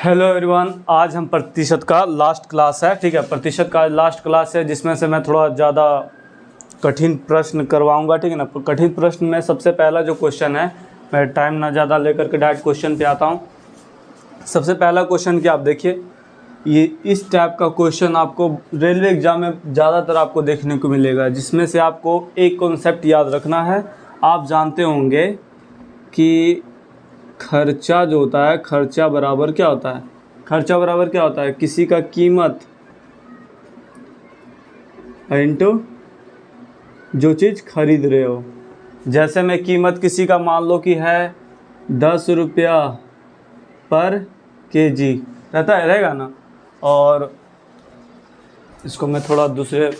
Hello everyone, आज हम प्रतिशत का लास्ट क्लास है। ठीक है, प्रतिशत का लास्ट क्लास है जिसमें से मैं थोड़ा ज़्यादा कठिन प्रश्न करवाऊंगा। ठीक है ना। कठिन प्रश्न में सबसे पहला जो क्वेश्चन है, मैं टाइम ना ज़्यादा लेकर के डायरेक्ट क्वेश्चन पे आता हूँ। सबसे पहला क्वेश्चन क्या आप देखिए, ये इस टाइप का क्वेश्चन आपको रेलवे एग्जाम में ज़्यादातर आपको देखने को मिलेगा, जिसमें से आपको एक कॉन्सेप्ट याद रखना है। आप जानते होंगे कि खर्चा जो होता है, खर्चा बराबर क्या होता है? खर्चा बराबर क्या होता है? किसी का कीमत इनटू जो चीज़ खरीद रहे हो। जैसे मैं कीमत किसी का मान लो कि है 10 रुपया पर केजी, रहता है, रहेगा ना। और इसको मैं थोड़ा दूसरे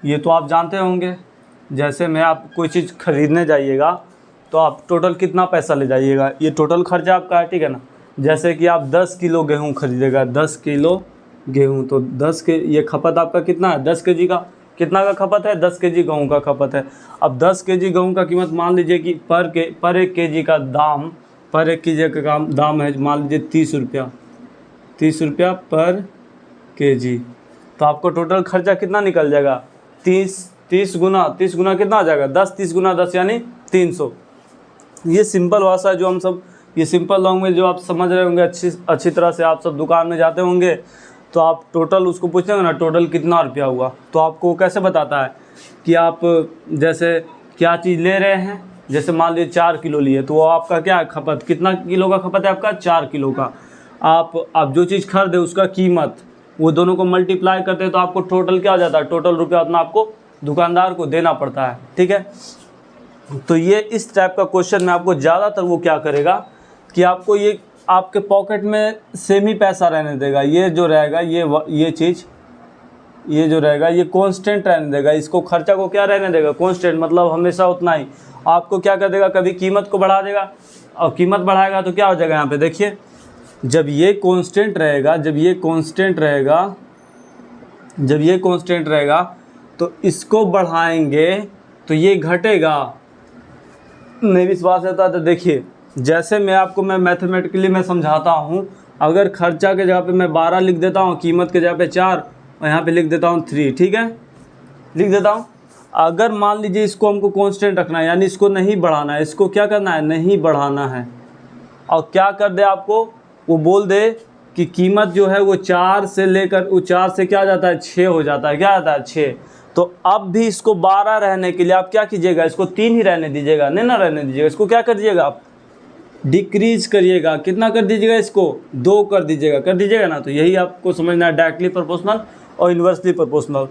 ये तो आप जानते होंगे, जैसे मैं आप कोई चीज़ खरीदने जाइएगा तो आप टोटल कितना पैसा ले जाइएगा, ये टोटल खर्चा आपका है। ठीक है ना। जैसे कि आप 10 किलो गेहूँ खरीदेगा, 10 किलो गेहूँ, तो 10 के ये खपत आपका कितना है? 10 केजी का कितना का खपत है? 10 केजी गेहूँ का खपत है। अब 10 केजी गेहूँ का कीमत मान लीजिए कि पर एक केजी का दाम, पर एक केजी का दाम है मान लीजिए 30 रुपया, 30 रुपया पर केजी। तो आपको टोटल खर्चा कितना निकल जाएगा? 30 गुना कितना आ जाएगा? 10, 30 गुना 10 यानी 300। ये सिंपल भाषा है जो हम सब, ये सिंपल लैंग्वेज जो आप समझ रहे होंगे अच्छी तरह से। आप सब दुकान में जाते होंगे तो आप टोटल उसको पूछते होंगे ना, टोटल कितना रुपया हुआ, तो आपको कैसे बताता है कि आप जैसे क्या चीज़ ले रहे हैं। जैसे मान लीजिए 4 किलो लिए, तो वो आपका क्या है खपत, कितना किलो का खपत है आपका? 4 किलो का। आप जो चीज़ खरीदे उसका कीमत, वो दोनों को मल्टीप्लाई करते हैं तो आपको टोटल क्या हो जाता है? टोटल रुपया उतना आपको दुकानदार को देना पड़ता है। ठीक है। तो ये इस टाइप का क्वेश्चन में आपको ज़्यादातर वो क्या करेगा कि आपको ये आपके पॉकेट में सेम ही पैसा रहने देगा। ये जो रहेगा ये चीज़, ये जो रहेगा ये कांस्टेंट रहने देगा। इसको खर्चा को क्या रहने देगा? कांस्टेंट, मतलब हमेशा उतना ही। आपको क्या कर देगा? कभी कीमत को बढ़ा देगा, और कीमत बढ़ाएगा तो क्या हो जाएगा? यहाँ पे देखिए, जब ये कांस्टेंट रहेगा, जब ये कांस्टेंट रहेगा तो इसको बढ़ाएंगे तो ये घटेगा। नहीं विश्वास रहता तो देखिए, जैसे मैं मैथमेटिकली मैं समझाता हूँ। अगर खर्चा के जगह पे मैं 12 लिख देता हूँ, कीमत के जगह पे 4, और यहाँ पे लिख देता हूँ 3। ठीक है, लिख देता हूँ। अगर मान लीजिए इसको हमको कांस्टेंट रखना है, यानी इसको नहीं बढ़ाना है, इसको क्या करना है? नहीं बढ़ाना है। और क्या कर दे आपको? वो बोल दे कि कीमत जो है वो 4 से लेकर, वो 4 से क्या जाता है? 6 हो जाता है। क्या आता है? 6। तो अब भी इसको 12 रहने के लिए आप क्या कीजिएगा? इसको 3 ही रहने दीजिएगा, नहीं ना रहने दीजिएगा। इसको क्या कर दीजिएगा? आप डिक्रीज करिएगा। कितना कर दीजिएगा? इसको 2 कर दीजिएगा ना। तो यही आपको समझना है, डायरेक्टली प्रोपोर्शनल और इन्वर्सली प्रोपोर्शनल।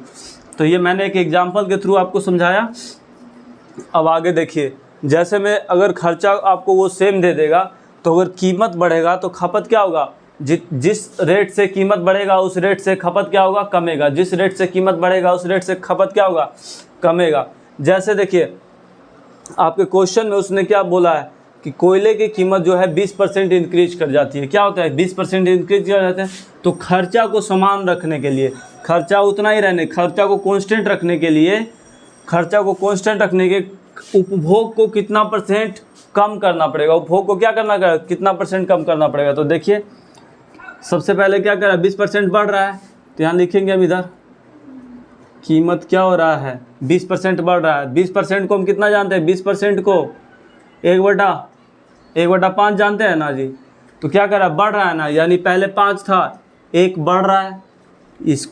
तो ये मैंने एक एग्जाम्पल के थ्रू आपको समझाया। अब आगे देखिए, जैसे मैं अगर खर्चा आपको वो सेम दे देगा, तो अगर कीमत बढ़ेगा तो खपत क्या होगा? जिस रेट से कीमत बढ़ेगा उस रेट से खपत क्या होगा? कमेगा। जिस रेट से कीमत बढ़ेगा उस रेट से खपत क्या होगा? कमेगा। जैसे देखिए, आपके क्वेश्चन में उसने क्या बोला है कि कोयले की कीमत जो है 20% इंक्रीज कर जाती है। क्या होता है? 20% इंक्रीज कर जाते हैं। तो खर्चा को समान रखने के लिए, खर्चा उतना ही रहने, खर्चा को कांस्टेंट रखने के लिए, उपभोग को कितना परसेंट कम करना पड़ेगा? उपभोग को क्या करना पड़ेगा? कितना परसेंट कम करना पड़ेगा? तो देखिए, सबसे पहले क्या कर रहा है? 20% बढ़ रहा है, तो यहाँ लिखेंगे हम इधर कीमत क्या हो रहा है? 20% बढ़ रहा है। 20% को हम कितना जानते हैं? 20% को 1/5 जानते हैं ना जी। तो क्या कर रहा है? बढ़ रहा है ना, यानी पहले 5 था, 1 बढ़ रहा है।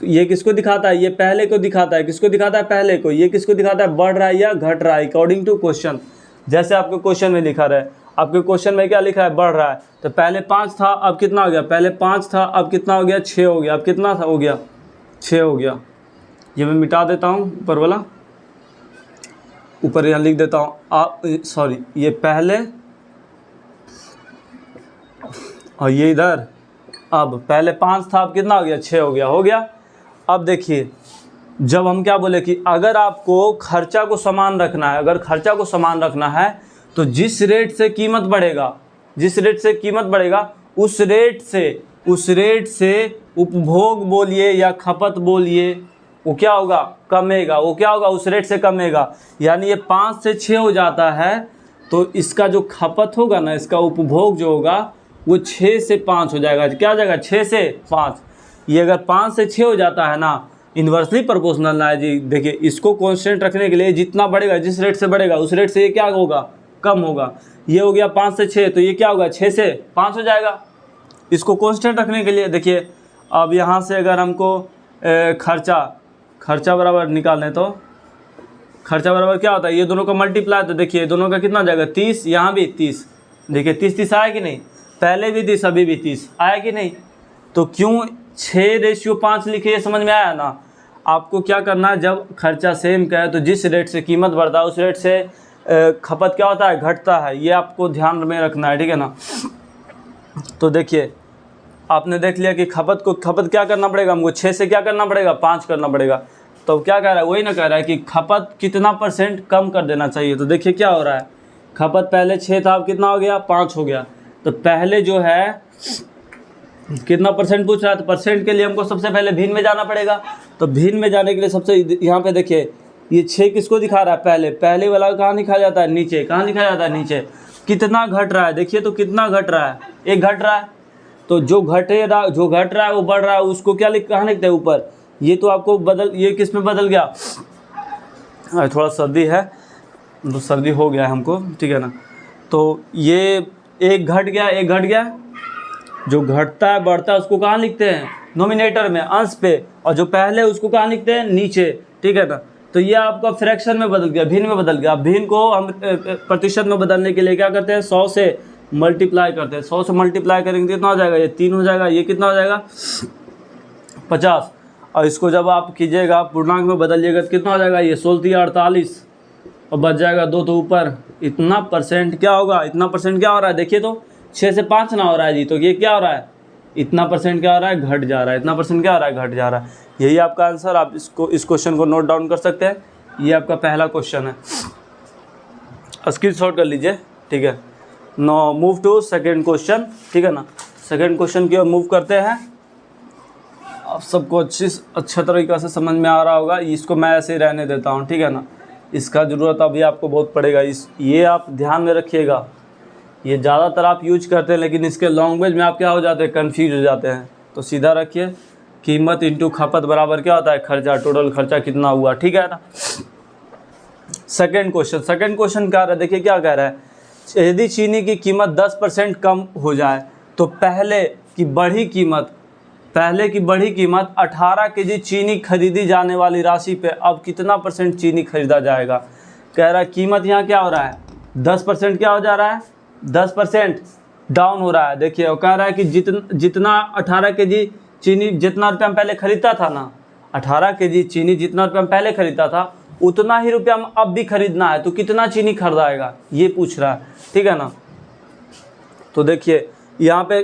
ये किसको दिखाता है? ये पहले को दिखाता है। किसको दिखाता है? पहले को। ये किसको दिखाता है? बढ़ रहा है या घट रहा है, अकॉर्डिंग टू क्वेश्चन। जैसे आपके क्वेश्चन में लिखा रहा है, आपके क्वेश्चन में क्या लिखा है? बढ़ रहा है। तो पहले 5 था, अब कितना हो गया? पहले 5 था, अब कितना हो गया? 6 हो गया। अब कितना था? हो गया 6 हो गया। ये मैं मिटा देता हूँ, ऊपर वाला, ऊपर यहाँ लिख देता हूँ सॉरी, ये पहले और ये इधर। अब पहले 5 था, अब कितना हो गया? 6 हो गया। हो गया। अब देखिए, जब हम क्या बोले कि अगर आपको खर्चा को समान रखना है, अगर खर्चा को समान रखना है तो जिस रेट से कीमत बढ़ेगा, उस रेट से उपभोग बोलिए या खपत बोलिए, वो क्या होगा? कमेगा। वो क्या होगा? उस रेट से कमेगा। यानी ये 5 से 6 हो जाता है तो इसका जो खपत होगा ना, इसका उपभोग जो होगा वो 6 से 5 हो जाएगा। क्या हो जाएगा? 6 से 5। ये अगर 5 से 6 हो जाता है ना, इन्वर्सली प्रोपोर्शनल ना है जी। देखिए इसको कांस्टेंट रखने के लिए जितना बढ़ेगा, जिस रेट से बढ़ेगा उस रेट से ये क्या होगा? कम होगा। ये हो गया 5 से 6, तो ये क्या होगा? 6 से 5 हो जाएगा। इसको कांस्टेंट रखने के लिए देखिए, अब यहाँ से अगर हमको खर्चा बराबर निकालें तो खर्चा बराबर क्या होता है? ये दोनों का मल्टीप्लाई, तो देखिए दोनों का कितना हो जाएगा? 30, यहाँ भी 30। देखिए 30 आया कि नहीं? पहले भी 30, अभी भी 30 आया कि नहीं? तो क्यों 6:5 लिखे, ये समझ में आया ना? आपको क्या करना है, जब खर्चा सेम का है तो जिस रेट से कीमत बढ़ता है उस रेट से खपत क्या होता है? घटता है। ये आपको ध्यान में रखना है, ठीक है ना? तो देखिए आपने देख लिया कि खपत क्या करना पड़ेगा हमको? 6 से क्या करना पड़ेगा? 5 करना पड़ेगा। तो क्या कह रहा है? वही ना कह रहा है कि खपत कितना % कम कर देना चाहिए। तो देखिए क्या हो रहा है, खपत पहले 6 था, अब कितना हो गया? 5 हो गया। तो पहले जो है कितना % पूछ रहा है, तो परसेंट के लिए हमको सबसे पहले भिन्न में जाना पड़ेगा। तो भिन्न में जाने के लिए सबसे यहाँ पे देखिए ये 6 किसको दिखा रहा है? पहले वाला कहाँ लिखा जाता है? नीचे। कहाँ लिखा जाता है? नीचे। कितना घट रहा है? देखिए तो कितना घट रहा है? 1 घट रहा है। तो जो घट रहा है वो बढ़ रहा है, उसको क्या कहाँ लिखते हैं? ऊपर। ये तो आपको ये किस में बदल गया? थोड़ा सर्दी है तो सर्दी हो गया है हमको, ठीक है ना? तो ये 1 घट गया। जो घटता है बढ़ता है उसको कहाँ लिखते हैं? नोमिनेटर में, अंश पे। और जो पहले उसको कहाँ लिखते हैं? नीचे, ठीक है ना? तो ये आपका फ्रैक्शन में बदल गया, भिन्न में बदल गया। भिन्न को हम प्रतिशत में बदलने के लिए क्या करते हैं? 100 से मल्टीप्लाई करते हैं। 100 से मल्टीप्लाई करेंगे कितना हो जाएगा? ये 3 हो जाएगा। ये कितना हो जाएगा? 50। और इसको जब आप कीजिएगा पूर्णांक में बदलिएगा तो कितना हो जाएगा? ये 16 48 और बच जाएगा 2 तो ऊपर। इतना % क्या होगा? इतना % क्या हो रहा है? देखिए तो 6 से 5 ना हो रहा है जी। तो ये क्या हो रहा है? इतना % क्या हो रहा है? घट जा रहा है। इतना % क्या हो रहा है? घट जा रहा है। यही आपका आंसर। आप इस क्वेश्चन को नोट डाउन कर सकते हैं। ये आपका पहला क्वेश्चन है, स्क्रीनशॉट कर लीजिए, ठीक है। Now move to second question, ठीक है ना? सेकेंड क्वेश्चन की ओर मूव करते हैं। आप सबको अच्छा तरीक़ा से समझ में आ रहा होगा। इसको मैं ऐसे ही रहने देता हूँ, ठीक है ना? इसका ज़रूरत अभी आपको बहुत पड़ेगा। ये आप ध्यान में रखिएगा। ये ज़्यादातर आप यूज करते हैं, लेकिन इसके लैंग्वेज में आप क्या हो जाते हैं? कन्फ्यूज हो जाते हैं। तो सीधा रखिए, कीमत इंटू खपत बराबर क्या होता है? खर्चा। टोटल खर्चा कितना हुआ, ठीक है ना? सेकेंड क्वेश्चन क्या रहा है? देखिए क्या कह रहा है, यदि चीनी की कीमत 10% कम हो जाए तो पहले की बढ़ी कीमत 18 केजी चीनी खरीदी जाने वाली राशि पे अब कितना % चीनी खरीदा जाएगा। कह रहा है कीमत यहाँ क्या हो रहा है? 10% क्या हो जा रहा है? 10% डाउन हो रहा है। देखिए वो कह रहा है कि जितना 18 केजी चीनी जितना रुपये हम पहले खरीदता था ना, 18 केजी चीनी जितना रुपये हम पहले खरीदता था उतना ही रुपया हम अब भी खरीदना है, तो कितना चीनी खरीदाएगा ये पूछ रहा है, ठीक है ना? तो देखिए यहाँ पे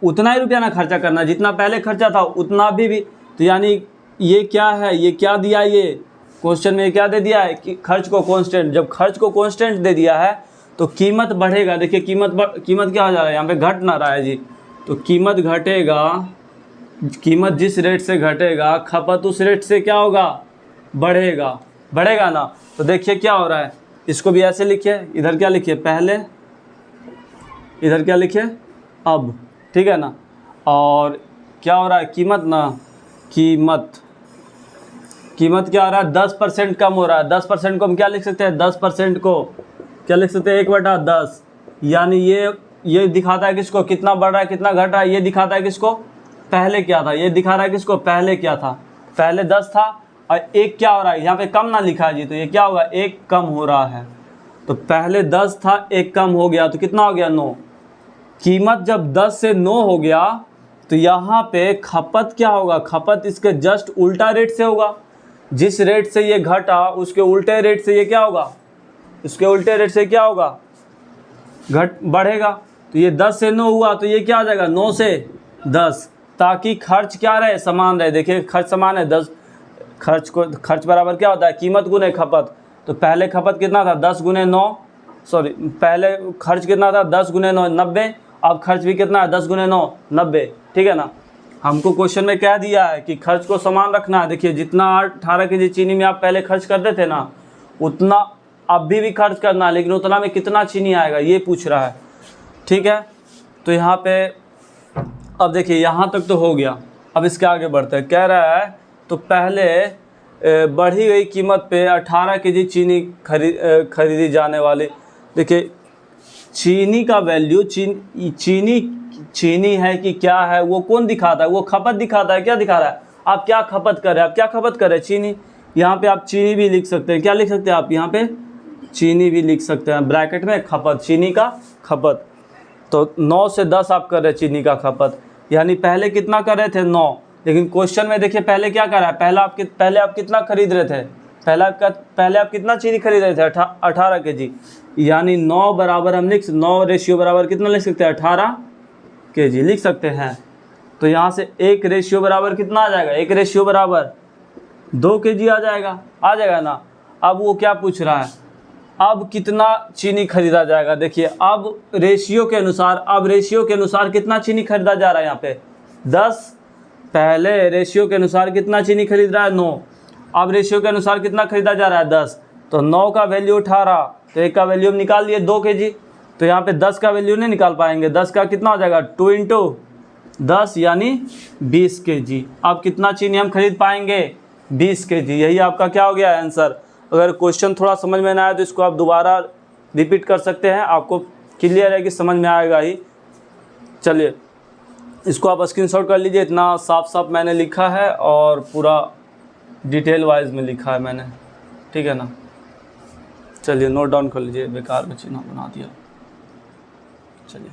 उतना ही रुपया ना खर्चा करना, जितना पहले खर्चा था उतना भी। तो यानी ये क्या है? ये क्या दिया? ये क्वेश्चन में क्या दे दिया है कि खर्च को कांस्टेंट। जब खर्च को कांस्टेंट दे दिया है तो कीमत बढ़ेगा। देखिए कीमत क्या हो जा रहा है? यहाँ पे घट ना रहा है जी। तो कीमत घटेगा, कीमत जिस रेट से घटेगा खपत उस रेट से क्या होगा? बढ़ेगा ना। तो देखिए क्या हो रहा है, इसको भी ऐसे लिखिए, इधर क्या लिखिए? पहले, इधर क्या लिखिए? अब, ठीक है ना? और क्या हो रहा है? कीमत क्या हो रहा है? 10% कम हो रहा है। 10% को हम क्या लिख सकते हैं? 10% को क्या लिख सकते हैं? 1/10। यानी ये दिखाता है किसको? कितना बढ़ रहा है कितना घट रहा है। ये दिखाता है किसको? पहले क्या था। ये दिखा रहा है किसको? पहले क्या था? पहले 10 था और 1 क्या हो रहा है? यहाँ पे कम ना लिखा है जी, तो ये क्या होगा? 1 कम हो रहा है। तो पहले 10 था, 1 कम हो गया, तो कितना हो गया? 9। कीमत जब 10 से 9 हो गया तो यहाँ पे खपत क्या होगा? खपत इसके जस्ट उल्टा रेट से होगा। जिस रेट से ये घटा उसके उल्टे रेट से ये क्या होगा? इसके उल्टे रेट से क्या होगा? बढ़ेगा। तो ये 10 से 9 हुआ तो ये क्या आ जाएगा? 9 से 10, ताकि खर्च क्या रहे? समान रहे। देखिए खर्च समान है, 10 खर्च बराबर क्या होता है? कीमत गुने खपत। तो पहले खपत कितना था? 10 गुने 9, पहले खर्च कितना था? 10 गुने 9 90। अब खर्च भी कितना है? 10 गुने 9 90, ठीक है ना? हमको क्वेश्चन में क्या दिया है कि खर्च को समान रखना है। देखिए जितना 18 केजी चीनी में आप पहले खर्च करते थे ना, उतना अभी भी खर्च करना है, लेकिन उतना में कितना चीनी आएगा ये पूछ रहा है, ठीक है। तो यहाँ पे अब देखिए यहाँ तक तो हो गया, अब इसके आगे बढ़ते हैं। कह रहा है तो पहले बढ़ी हुई कीमत पे 18 केजी चीनी खरीदी जाने वाली। देखिए चीनी का वैल्यू चीनी है कि क्या है वो कौन दिखाता है, वो खपत दिखाता है। क्या दिखा रहा है, आप क्या खपत कर रहे हैं, आप क्या खपत कर रहे हैं, चीनी। यहाँ पे आप चीनी भी लिख सकते हैं, क्या लिख सकते हैं आप यहाँ पे, चीनी भी लिख सकते हैं ब्रैकेट में, खपत, चीनी का खपत। तो 9 से 10 आप कर रहे हैं चीनी का खपत, यानी पहले कितना कर रहे थे 9, लेकिन क्वेश्चन में देखिए पहले क्या कर रहा है, पहले आप कितना खरीद रहे थे, पहले आप कितना चीनी खरीद रहे थे 18 केजी, यानी 9 बराबर हम 9 रेशियो बराबर कितना लिख सकते हैं 18 केजी लिख सकते हैं। तो यहाँ से 1 रेशियो बराबर कितना आ जाएगा, 1 रेशियो बराबर 2 केजी आ जाएगा ना। अब वो क्या पूछ रहा है, अब कितना चीनी खरीदा जाएगा। देखिए अब रेशियो के अनुसार कितना चीनी खरीदा जा रहा है, यहाँ पे 10, पहले रेशियो के अनुसार कितना चीनी खरीद रहा है 9, अब रेशियो के अनुसार कितना खरीदा जा रहा है 10, तो 9 का वैल्यू 18, तो 1 का वैल्यू हम निकाल लिए 2 केजी। तो यहाँ पे 10 का वैल्यू नहीं निकाल पाएंगे, 10 का कितना हो जाएगा 2 × 10 यानी 20 केजी। अब कितना चीनी हम खरीद पाएंगे 20 केजी, यही आपका क्या हो गया आंसर। अगर क्वेश्चन थोड़ा समझ में ना आए तो इसको आप दोबारा रिपीट कर सकते हैं, आपको क्लियर है कि समझ में आएगा ही। चलिए इसको आप स्क्रीनशॉट कर लीजिए, इतना साफ मैंने लिखा है और पूरा डिटेल वाइज में लिखा है मैंने, ठीक है ना। चलिए नोट डाउन कर लीजिए, बेकार में चिन्ह बना दिया। चलिए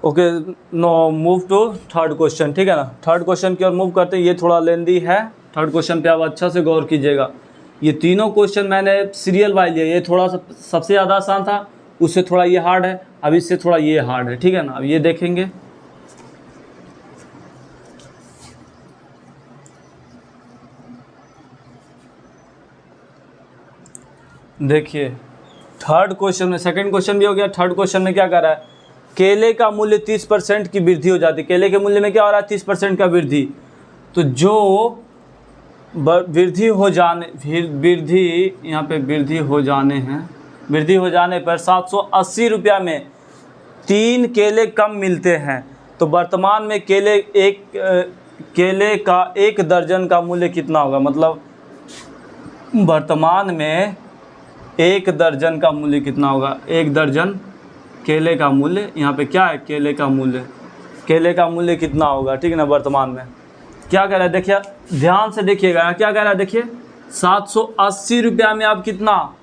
okay, now move to third question, ठीक है ना। थर्ड क्वेश्चन की ओर मूव करते हैं, ये थोड़ा लेंदी है। थर्ड क्वेश्चन पे आप अच्छा से गौर कीजिएगा। ये तीनों क्वेश्चन मैंने सीरियल वाइज लिया, ये थोड़ा सा सबसे ज़्यादा आसान था, उससे थोड़ा ये हार्ड है, अब इससे थोड़ा ये हार्ड है, ठीक है ना। अब ये देखेंगे, देखिए थर्ड क्वेश्चन में, सेकंड क्वेश्चन भी हो गया, थर्ड क्वेश्चन में क्या कर रहा है, केले का मूल्य 30% की वृद्धि हो जाती है। केले के मूल्य में क्या हो रहा है 30% का वृद्धि। तो जो वृद्धि यहाँ पे वृद्धि हो जाने पर 780 रुपया में 3 केले कम मिलते हैं। तो वर्तमान में केले का 1 दर्जन का मूल्य कितना होगा, मतलब वर्तमान में 1 दर्जन का मूल्य कितना होगा, 1 दर्जन केले का मूल्य, यहाँ पे क्या है केले का मूल्य कितना होगा, ठीक है ना। वर्तमान में क्या कह रहा है, देखिए ध्यान से देखिएगा, क्या कह रहा है, देखिए 780 रुपया में आप कितना,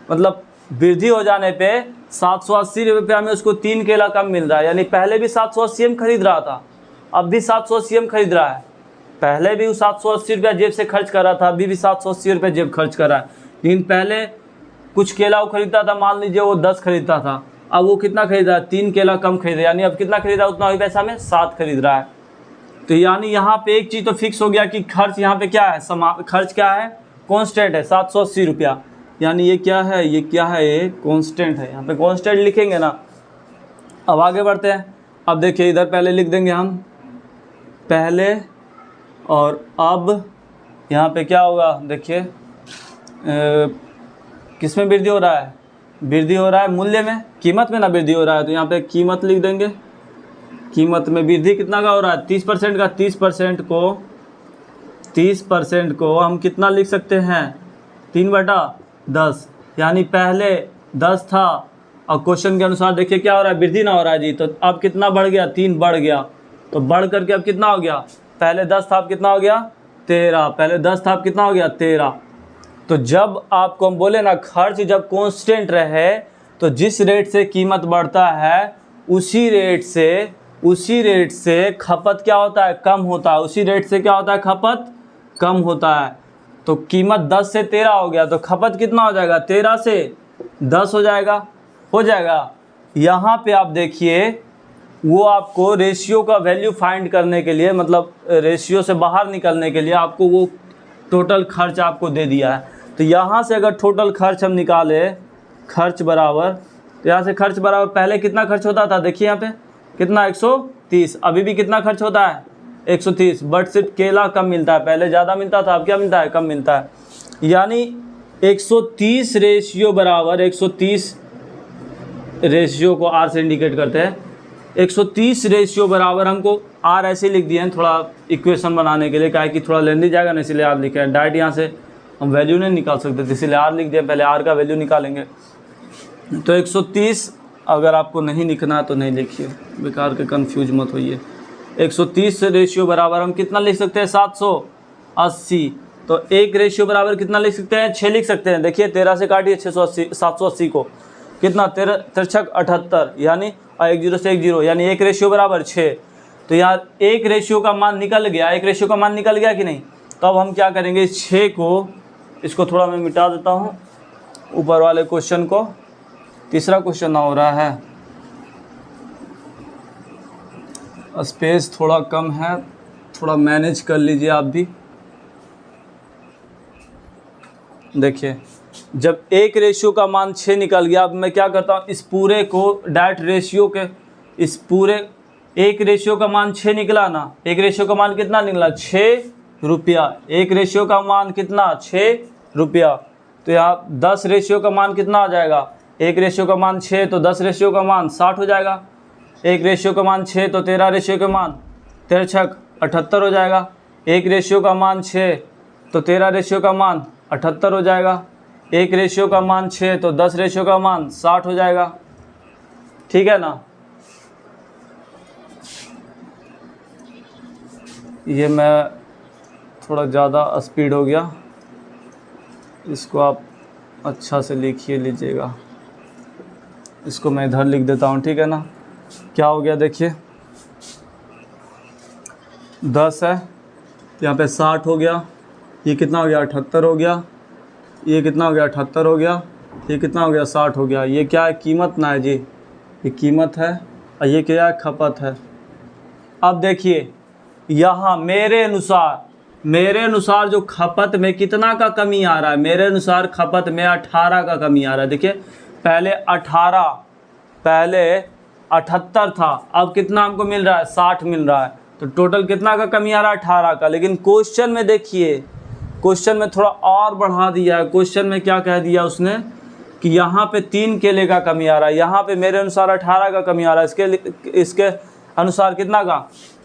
मतलब वृद्धि हो जाने पे 780 रुपया में उसको 3 केला कम मिल रहा है। यानी पहले भी 780 हम खरीद रहा था, अब भी 780 हम खरीद रहा है, पहले भी 780 रुपया जेब से खर्च कर रहा था, अभी भी 780 रुपये जेब खर्च कर रहा है। लेकिन पहले कुछ केला वो खरीदता था, मान लीजिए वो 10 खरीदता था, अब वो कितना खरीद रहा है 3 केला कम खरीद, यानी अब कितना खरीद रहा है, उतना ही पैसा में 7 खरीद रहा है। तो यानी यहाँ पे एक चीज़ तो फिक्स हो गया कि खर्च यहाँ पे क्या है, खर्च क्या है, कांस्टेंट है 780 रुपया, यानी ये क्या है, ये कांस्टेंट है, यहाँ पे कांस्टेंट लिखेंगे ना। अब आगे बढ़ते हैं, अब देखिए इधर पहले लिख देंगे हम पहले, और अब यहाँ पे क्या होगा, देखिए किस में वृद्धि हो रहा है, वृद्धि हो रहा है मूल्य में, कीमत में ना वृद्धि हो रहा है, तो यहाँ पे कीमत लिख देंगे। कीमत में वृद्धि कितना का हो रहा है 30% का, 30% को हम कितना लिख सकते हैं 3/10, यानी पहले 10 था और क्वेश्चन के अनुसार देखिए क्या हो रहा है, वृद्धि ना हो रहा है जी, तो अब कितना बढ़ गया 3 बढ़ गया, तो बढ़ करके अब कितना हो गया, पहले 10 था अब कितना हो गया 13, पहले 10 था अब कितना हो गया 13। तो जब आपको हम बोले ना खर्च जब कांस्टेंट रहे तो जिस रेट से कीमत बढ़ता है उसी रेट से खपत क्या होता है, कम होता है, उसी रेट से क्या होता है, खपत कम होता है। तो कीमत 10 से 13 हो गया, तो खपत कितना हो जाएगा 13 से 10 हो जाएगा। यहाँ पे आप देखिए वो आपको रेशियो का वैल्यू फाइंड करने के लिए, मतलब रेशियो से बाहर निकलने के लिए आपको वो टोटल खर्च आपको दे दिया है। तो यहाँ से अगर टोटल खर्च हम निकाले, खर्च बराबर, तो यहाँ से खर्च बराबर पहले कितना खर्च होता था, देखिए यहाँ पे कितना 130, अभी भी कितना खर्च होता है 130, बट सिर्फ केला कम मिलता है, पहले ज़्यादा मिलता था अब क्या मिलता है, कम मिलता है। यानी 130 रेशियो बराबर 130 रेशियो को आर से इंडिकेट करते हैं। 130 रेशियो बराबर हमको आर ऐसे लिख दिए हैं थोड़ा इक्वेशन बनाने के लिए, क्या है कि थोड़ा लेंदी जाएगा ना, इसलिए आर लिखे हैं। डायरेक्ट यहाँ से हम वैल्यू नहीं निकाल सकते थे, इसलिए आर लिख दिया। पहले आर का वैल्यू निकालेंगे। तो 130 अगर आपको नहीं लिखना तो नहीं लिखिए, बेकार के कन्फ्यूज मत होइए। 130 रेशियो बराबर हम कितना लिख सकते हैं 780। तो एक रेशियो बराबर कितना लिख सकते हैं 6 लिख सकते हैं। देखिए 13 से काटिए 680 780 को, कितना 13 तिरछक 78 यानी 1 0 से 1 0 यानी एक रेशियो बराबर 6। तो यार एक रेशियो का मान निकल गया, एक रेशियो का मान निकल गया कि नहीं। तो अब हम क्या करेंगे, 6 को इसको थोड़ा मैं मिटा देता हूँ ऊपर वाले क्वेश्चन को। तीसरा क्वेश्चन हो रहा है, स्पेस थोड़ा कम है, थोड़ा मैनेज कर लीजिए आप भी। देखिए जब एक रेशियो का मान 6 निकल गया, अब मैं क्या करता हूँ, इस पूरे को डायरेक्ट रेशियो के, इस पूरे एक रेशियो का मान 6 निकला ना, एक रेशियो का मान कितना निकला 6 रुपया। एक रेशियो का मान कितना 6 रुपया। तो यहाँ 10 रेशियो का मान कितना आ जाएगा, एक रेशियो का मान 6 तो 10 रेशियो का मान 60 हो जाएगा। एक रेशियो का मान 6 तो 13 रेशियो का मान 13 छक 78 हो जाएगा। एक रेशियो का मान 6 तो 13 रेशियो का मान 78 हो जाएगा। एक रेशियो का मान 6 तो 10 रेशियो का मान 60 हो जाएगा। ठीक है ना। ये मैं थोड़ा ज़्यादा स्पीड हो गया, इसको आप अच्छा से लिखिए लीजिएगा। इसको मैं इधर लिख देता हूँ, ठीक है ना। क्या हो गया देखिए, 10 है, यहाँ पे 60 हो गया, ये कितना हो गया 78 हो गया, ये कितना हो गया 78 हो गया, ये कितना हो गया 60 हो गया। ये क्या है, कीमत ना है जी, ये कीमत है और ये क्या है, खपत है। अब देखिए यहाँ मेरे अनुसार जो खपत में कितना का कमी आ रहा है, मेरे अनुसार खपत में 18 का कमी आ रहा है। देखिए पहले 78 था, अब कितना हमको मिल रहा है 60 मिल रहा है। तो टोटल कितना का कमी आ रहा है 18 का। लेकिन क्वेश्चन में देखिए, क्वेश्चन में थोड़ा और बढ़ा दिया है। क्वेश्चन में क्या कह दिया उसने कि यहाँ पे 3 केले का कमी आ रहा है, यहाँ पे मेरे अनुसार 18 का कमी आ रहा है, इसके अनुसार कितना का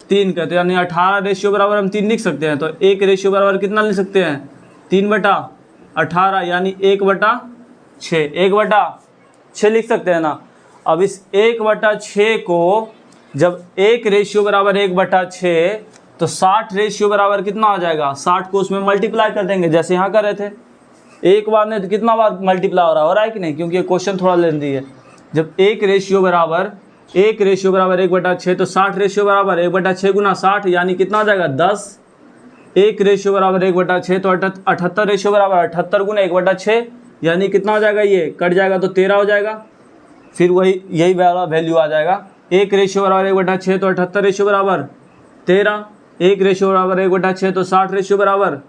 3 का। तो यानी 18 रेशियो बराबर हम 3 लिख सकते हैं। तो एक रेशियो बराबर कितना लिख सकते हैं 3/18 यानी 1/6, 1/6 लिख सकते हैं ना। अब इस 1/6 को जब एक रेशियो बराबर 1/6 तो 60 रेशियो बराबर कितना आ जाएगा, 60 को उसमें मल्टीप्लाई कर देंगे जैसे यहाँ कर रहे थे। एक बार नहीं तो कितना बार मल्टीप्लाई हो रहा है कि नहीं, क्योंकि ये क्वेश्चन थोड़ा लेंदी है। जब एक रेशियो बराबर 1/6 तो 60 रेशियो बराबर 1/6 गुना 60 यानी कितना आ जाएगा 10। एक रेशियो बराबर 1/6 तो 78 रेशियो बराबर 78 गुना 1/6 यानी कितना हो जाएगा, ये कट जाएगा तो 13 हो जाएगा। फिर यही वाला वैल्यू आ जाएगा। एक रेशियो बराबर 1/6 तो 78 रेशियो बराबर 13, एक रेशियो बराबर 1/6 तो 60 रेशियो बराबर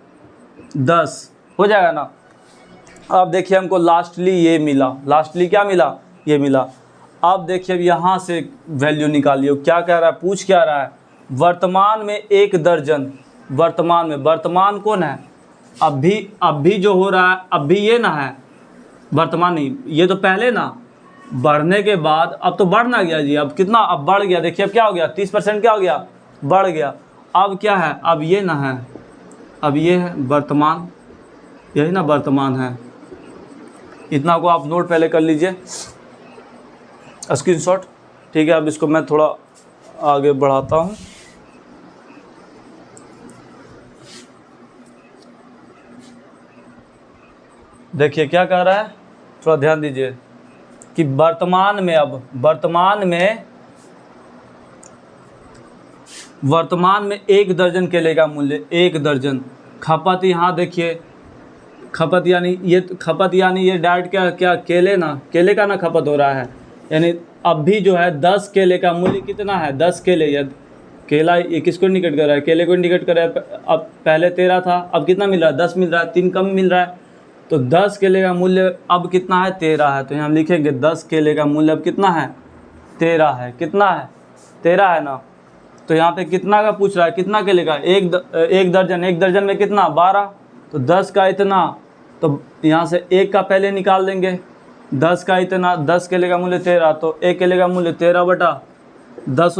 10 हो जाएगा ना। अब देखिए हमको लास्टली ये मिला, लास्टली क्या मिला, ये मिला। अब देखिए अब यहाँ से वैल्यू निकालिए, क्या कह रहा है, पूछ क्या रहा है, वर्तमान में 1 दर्जन, वर्तमान में, वर्तमान कौन है, अभी जो हो रहा है, अभी ये ना है, वर्तमान नहीं, ये तो पहले ना, बढ़ने के बाद अब तो बढ़ ना गया जी, अब कितना, अब बढ़ गया। देखिए अब क्या हो गया 30% क्या हो गया, बढ़ गया। अब क्या है, अब ये ना है, अब ये है वर्तमान, यही ना वर्तमान है। इतना को आप नोट पहले कर लीजिए स्क्रीनशॉट, ठीक है। अब इसको मैं थोड़ा आगे बढ़ाता हूँ। देखिए क्या कह रहा है, थोड़ा ध्यान दीजिए कि वर्तमान में, अब वर्तमान में 1 दर्जन केले का मूल्य, 1 दर्जन। खपत यहाँ देखिए, खपत यानी ये डायरेक्ट क्या केले ना, केले का ना खपत हो रहा है, यानी अब भी जो है 10 केले का मूल्य कितना है, 10 केले, या केला ये किसको इंडिकेट कर रहा है, केले को इंडिकेट कर रहा है। अब पहले 13 था, अब कितना मिल रहा है 10 मिल रहा है, 3 कम मिल रहा है। तो 10 केले का मूल्य अब कितना है 13 है। तो यहाँ हम लिखेंगे 10 केले का मूल्य अब कितना है 13 है, कितना है 13 है ना। तो यहाँ पे कितना का पूछ रहा है, कितना केले का, एक दर्जन, एक दर्जन में कितना 12, तो 10 का इतना, तो यहाँ से 1 का पहले निकाल देंगे, 10 का इतना, 10 केले का मूल्य 13, तो 1 केले का मूल्य 13/10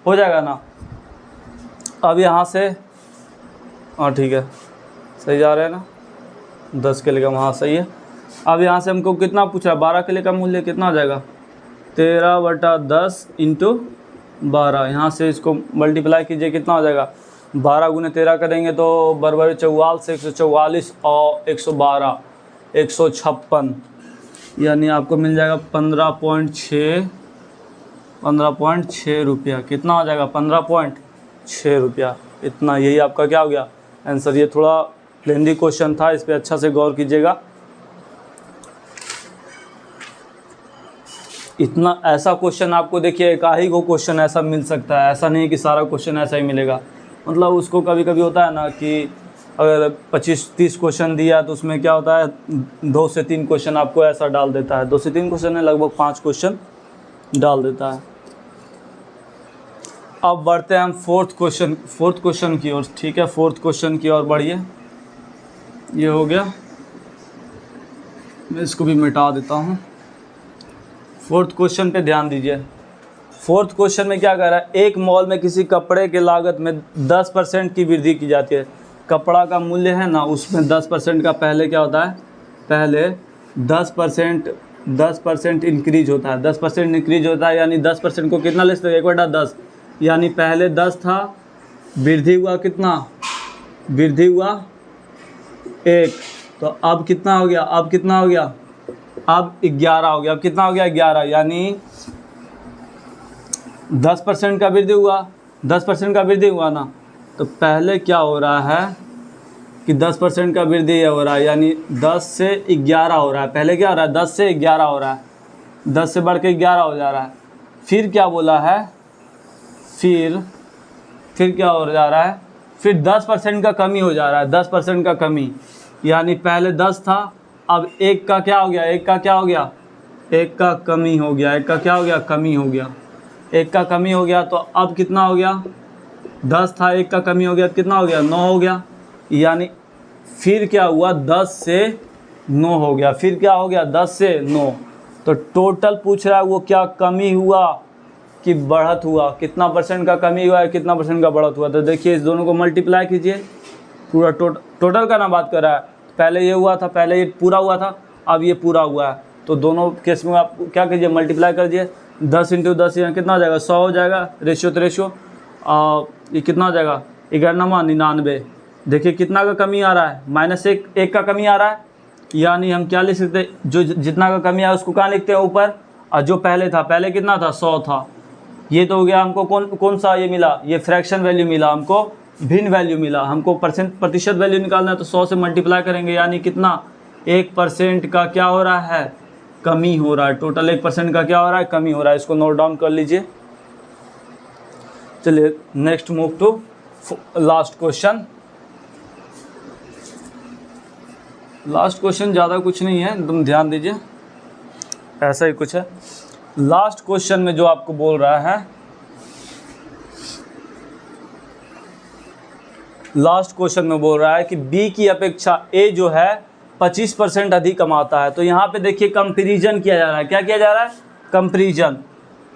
हो जाएगा ना। अब यहाँ से हाँ ठीक है, सही जा रहे हैं ना, 10 केले का वहाँ सही है। अब यहाँ से हमको कितना पूछा, 12 केले का मूल्य कितना हो जाएगा, 13/10 इंटू 12। यहाँ से इसको मल्टीप्लाई कीजिए, कितना हो जाएगा, 12 × 13 करेंगे तो बराबर 44 से 144 और 112 156, यानी आपको मिल जाएगा 15.6 रुपया। कितना हो जाएगा, 15.6 रुपया। इतना, यही आपका क्या हो गया आंसर। ये थोड़ा लेंदी क्वेश्चन था, इस पर अच्छा से गौर कीजिएगा। इतना ऐसा क्वेश्चन आपको देखिए एक ही को क्वेश्चन ऐसा मिल सकता है, ऐसा नहीं कि सारा क्वेश्चन ऐसा ही मिलेगा। मतलब उसको कभी कभी होता है ना कि अगर 25-30 क्वेश्चन दिया तो उसमें क्या होता है 2 से 3 क्वेश्चन आपको ऐसा डाल देता है, 2 से 3 क्वेश्चन में लगभग 5 क्वेश्चन डाल देता है। अब बढ़ते हैं हम फोर्थ क्वेश्चन की ओर। ठीक है, फोर्थ क्वेश्चन की ओर बढ़िए। ये हो गया, मैं इसको भी मिटा देता हूँ। फोर्थ क्वेश्चन पे ध्यान दीजिए। फोर्थ क्वेश्चन में क्या कह रहा है, एक मॉल में किसी कपड़े के लागत में 10% की वृद्धि की जाती है। कपड़ा का मूल्य है ना, उसमें 10% का पहले क्या होता है, पहले 10% इंक्रीज होता है। 10% इंक्रीज होता है, यानी 10% को कितना ले सकते हैं, 1/10, यानी पहले 10 था, वृद्धि हुआ कितना, वृद्धि हुआ 1, तो अब कितना हो गया, अब 11 हो गया। अब कितना हो गया, 11, यानी 10% का वृद्धि हुआ, 10% का वृद्धि हुआ ना। तो पहले क्या हो रहा है कि 10% का वृद्धि हो रहा है, यानी 10 से 11 हो रहा है। पहले क्या हो रहा है, 10 से 11 हो रहा है, 10 से बढ़ के 11 हो जा रहा है। फिर क्या बोला है, फिर क्या हो जा रहा है, फिर 10% का कमी हो जा रहा है, 10% का कमी, यानी पहले 10 था, अब 1 का क्या हो गया, 1 का क्या हो गया, 1 का कमी हो गया, 1 का क्या हो गया, कमी हो गया, 1 का कमी हो गया। तो अब कितना हो गया, 10 था, 1 का कमी हो गया, कितना हो गया, 9 हो गया। यानी फिर क्या हुआ, 10 से 9 हो गया, फिर क्या हो गया, 10 से 9। तो टोटल पूछ रहा है वो क्या कमी हुआ कि बढ़त हुआ, कितना परसेंट का कमी हुआ है, कितना परसेंट का बढ़त हुआ। तो देखिए इस दोनों को मल्टीप्लाई कीजिए, पूरा टोटल का ना बात कर रहा है। पहले ये हुआ था, पहले ये पूरा हुआ था, अब ये पूरा हुआ है। तो दोनों केस में आप क्या कीजिए, मल्टीप्लाई कर दीजिए। 10 × 10 यहाँ कितना हो जाएगा, 100 हो जाएगा, रेशियो तो रेशियो। ये कितना हो जाएगा, 99। देखिए कितना का कमी आ रहा है, -1 का कमी आ रहा है, यानी हम क्या लिख सकते हैं, जो जितना का कमी आया उसको कहाँ लिखते हैं, ऊपर। और जो पहले था, पहले कितना था, 100 था। ये तो हो गया हमको कौन सा ये मिला, ये फ्रैक्शन वैल्यू मिला हमको, भिन्न वैल्यू मिला। हमको प्रतिशत वैल्यू निकालना है तो 100 से मल्टीप्लाई करेंगे, यानी कितना, 1% का क्या हो रहा है, कमी हो रहा है। टोटल 1% का क्या हो रहा है, कमी हो रहा है। इसको नोट डाउन कर लीजिए। चलिए next move to last question. Last question ज़्यादा कुछ नहीं है, तुम ध्यान दीजिए, ऐसा ही कुछ है। लास्ट क्वेश्चन में जो आपको बोल रहा है, लास्ट क्वेश्चन में बोल रहा है कि बी की अपेक्षा ए जो है 25% अधिक कमाता है। तो यहाँ पे देखिए कंपैरिजन किया जा रहा है। क्या किया जा रहा है, कंपैरिजन।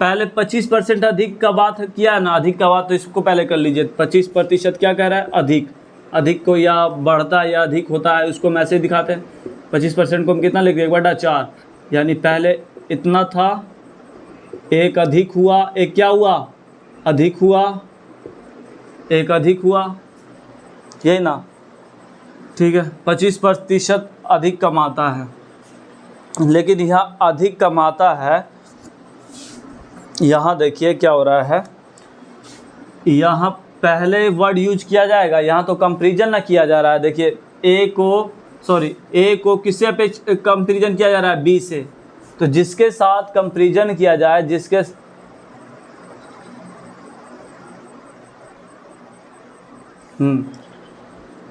पहले 25% अधिक का बात किया है ना, अधिक का बात, तो इसको पहले कर लीजिए। 25% क्या कह रहा है, अधिक। अधिक को या बढ़ता है या अधिक होता है, उसको हम ऐसे ही दिखाते हैं। 25% को हम कितना लिख दें, 1/4, यानी पहले इतना था, 1 अधिक हुआ, 1 क्या हुआ, अधिक हुआ, 1 अधिक हुआ, यही ना, ठीक है। 25% अधिक कमाता है, लेकिन यहाँ अधिक कमाता है, यहाँ देखिए क्या हो रहा है, यहाँ पहले वर्ड यूज किया जाएगा, यहाँ तो कंपैरिजन ना किया जा रहा है। देखिए ए को किससे कंपैरिजन किया जा रहा है, बी से। तो जिसके साथ कंपैरिजन किया जाए, जिसके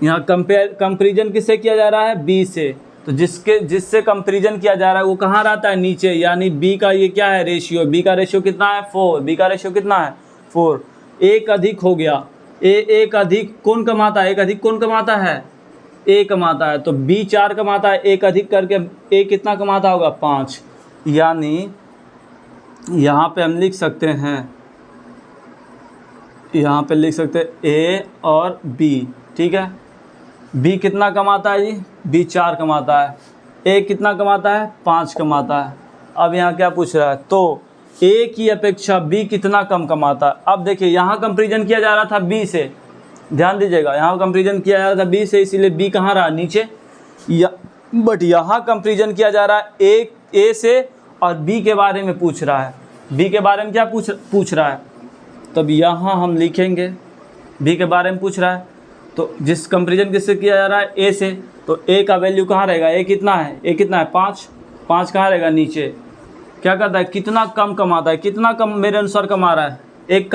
यहाँ कंपैरिजन किससे किया जा रहा है, बी से। तो जिससे कंपैरिजन किया जा रहा है वो कहाँ रहता है, नीचे, यानी बी का ये क्या है, रेशियो। बी का रेशियो कितना है, 4। बी का रेशियो कितना है, 4। 1 अधिक हो गया, एक अधिक कौन कमाता है, 1 अधिक कौन कमाता है, ए कमाता है, तो बी 4 कमाता है, एक अधिक करके ए कितना कमाता होगा 5। यानी यहाँ पे हम लिख सकते हैं, यहाँ पे लिख सकते हैं ए और बी, ठीक है। बी कितना कमाता है जी, बी 4 कमाता है, ए कितना कमाता है 5 कमाता है। अब यहाँ क्या पूछ रहा है, तो ए की अपेक्षा बी कितना कम कमाता है। अब देखिए यहाँ कंपैरिजन किया जा रहा था बी से, ध्यान दीजिएगा, यहाँ कंपैरिजन किया जा रहा था बी से, इसीलिए बी कहाँ रहा नीचे, बट यहाँ कंपैरिजन किया जा रहा है ए से, और बी के बारे में पूछ रहा है। बी के बारे में क्या पूछ रहा है, तब यहाँ हम लिखेंगे बी के बारे में पूछ रहा है, तो जिस कंपैरिजन किससे किया जा रहा है ए से, तो ए का वैल्यू कहाँ रहेगा, ए कितना है, ए कितना है 5, 5 कहाँ रहेगा नीचे। क्या करता है, कितना कम कमाता है, कितना कम मेरे अनुसार कमा रहा है, एक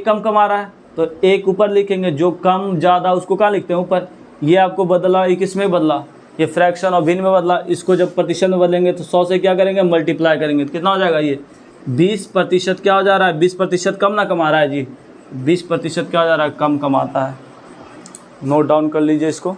कम कमा रहा है, तो एक ऊपर लिखेंगे, जो कम ज़्यादा उसको कहाँ लिखते हैं ऊपर। ये आपको बदला, ये किस में बदला, ये फ्रैक्शन और भिन्न में बदला। इसको जब प्रतिशत में बदलेंगे तो 100 से क्या करेंगे मल्टीप्लाई करेंगे, तो कितना हो जाएगा, ये 20% क्या हो जा रहा है, 20% कम ना कमा रहा है जी, 20% क्या हो जा रहा है, कम कमाता है। नोट डाउन कर लीजिए इसको।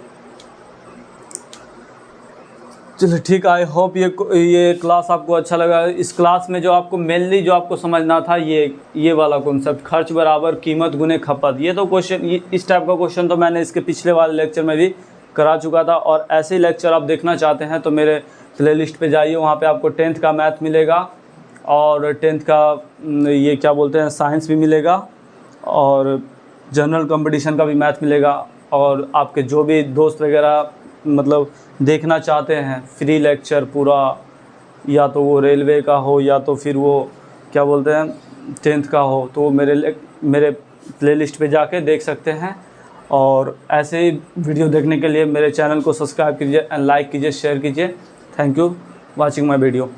चलिए ठीक है, आई होप ये क्लास आपको अच्छा लगा। इस क्लास में जो आपको मेनली जो आपको समझना था ये वाला कॉन्सेप्ट, खर्च बराबर कीमत गुने खपत। ये तो क्वेश्चन, इस टाइप का क्वेश्चन तो मैंने इसके पिछले वाले लेक्चर में भी करा चुका था, और ऐसे ही लेक्चर आप देखना चाहते हैं तो मेरे प्लेलिस्ट पे जाइए, वहाँ पे आपको 10th का मैथ मिलेगा, और 10th का ये क्या बोलते हैं साइंस भी मिलेगा, और जनरल कंपटीशन का भी मैथ मिलेगा। और आपके जो भी दोस्त वगैरह मतलब देखना चाहते हैं फ्री लेक्चर पूरा, या तो वो रेलवे का हो या तो फिर वो क्या बोलते हैं 10th का हो, तो वो मेरे प्लेलिस्ट पे जाके देख सकते हैं। और ऐसे ही वीडियो देखने के लिए मेरे चैनल को सब्सक्राइब कीजिए एंड लाइक कीजिए, शेयर कीजिए। Thank you watching my video.